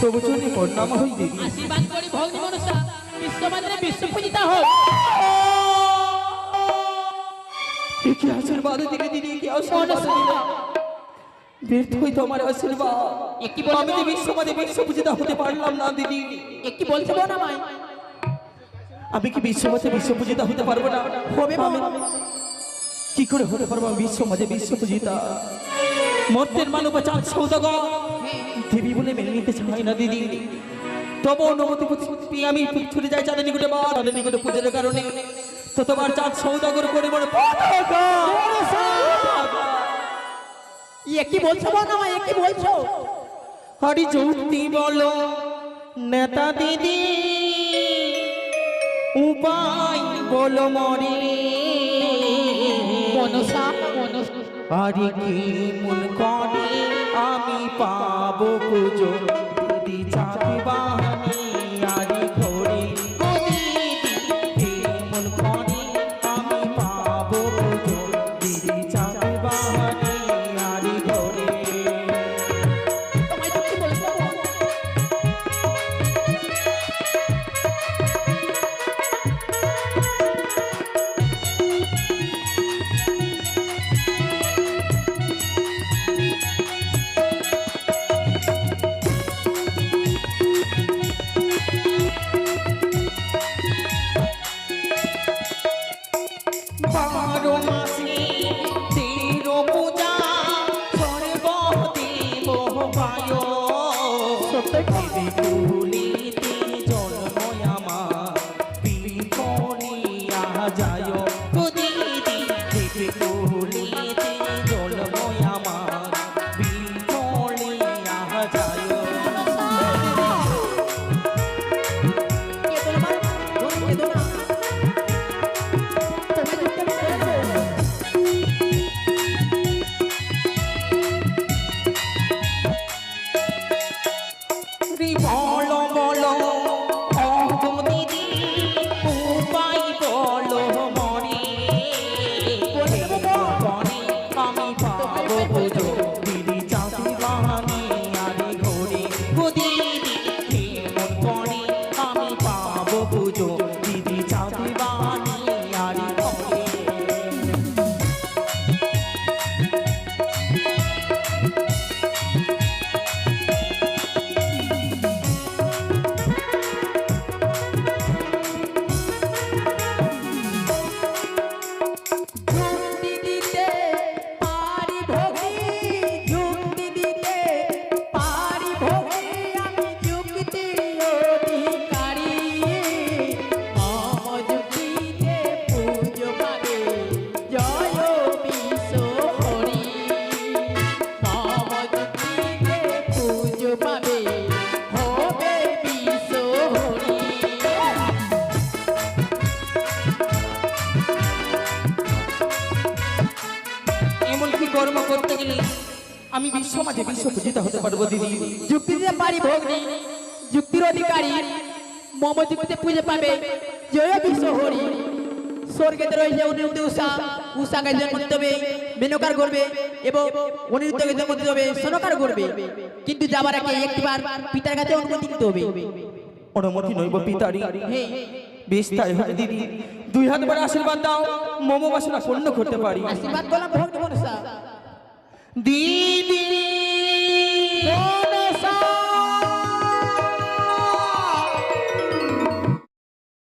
তবু চলে প্রণাম হই দিদি। আশীর্বাদ করি ভগ্নী মনসা বিশ্বমাত্রে বিশ্ব পূজিতা হোক। কি আশীর্বাদ দিলে দিদি, কি আশীর্বাদ দিলে? ব্যর্থ হই তোমার আশীর্বাদ। একটি বলবো আমি বিশ্বমাতে বিশ্ব পূজিতা হতে পারলাম না দিদি। একটি বলতে না মাই আমি কি বিশ্বমাতে বিশ্ব পূজিতা হতে পারবো না? হবে বাবা। কি করে হতে পারবো আমি বিশ্বমাতে বিশ্ব পূজিতা? মর্তের মানব চাঁদ সৌদাগর দেবী বলে মেনে নিতে চাই না দিদি। তবু অনুমতি পেয়ে আমি ছুটে যাই চাঁদের নিকটে, বা চাঁদের নিকটে পূজার কারণে তো তোমার চাঁদ সৌদাগর করে মনে একটি বলছো না মাই, একটি বলছো? হরি যুক্তি বলো নেতা দিদি, উপায় বলো মরে মনসা মনসা হরি কি মন করে আমি পাবো পুজো দিদি চাঁদ বাহানি আরি ঘরে ও দিদি মন করে আমি পাবো পুজো দিদি চাঁদ বাহানি আরি ঘরে। তোমায় তো কি বলছো? বারো মাসে তেরো পূজা সর্বদেব বায় দেবী কুলিতে জন্ম আমার বিপনিয়া যায় গো দিদি, দেবী কুলিতে জন্ম আমার বিপনিয়া যায়। কেদো না মা, কেদো না। তোমায় যুক্তি বলছো? বলো বলো অগো দিদি, উপায় বলো মরে করে আমি পাবো পুজো দিদি চাঁদ বাহানি আরে ঘরে গো দিদি কেমন করে আমি পাবো পুজো দিদি চাঁদ বাহানি আরে ঘরে। যুক্তি দিতে পারি ভগ্নী, যুক্তি দিতে পারি ভগ্নী, আমি যুক্তির অধিকারী। মম যুক্তিতে পুজো পাবে জয় বিশ্ব হরি। মম যুক্তিতে পুজো পাবে হবে বিশ্ব হরি। এমন কি কর্ম করতে গেলে আমি বিশ্ব মাঝে বিশ্ব পূজিতা হতে পারবো দিদি? যুক্তি দিতে পারি ভগ্নী, যুক্তির অধিকারী। মম যুক্তিতে পুজো পাবে জয় বিশ্ব হরি। স্বর্গেতে রয়েছে অনিরুদ্ধ উষা, উষাকে জন্ম দিতে হবে মেনকার করবে এবং অনিরুদ্ধকে জন্ম দিতে হবে সনকার করবে। কিন্তু যাবার আগে একটিবার পিতার কাছে অনুমতি নিতে হবে। অনুমতি নইব পিতারি? হে বেশ তাই হবে দিদি, দুই হাত ভরে আশীর্বাদ দাও, মম বাসনা পূর্ণ করতে পারি। আশীর্বাদ করলাম ভগ্নী মনসা। দিদি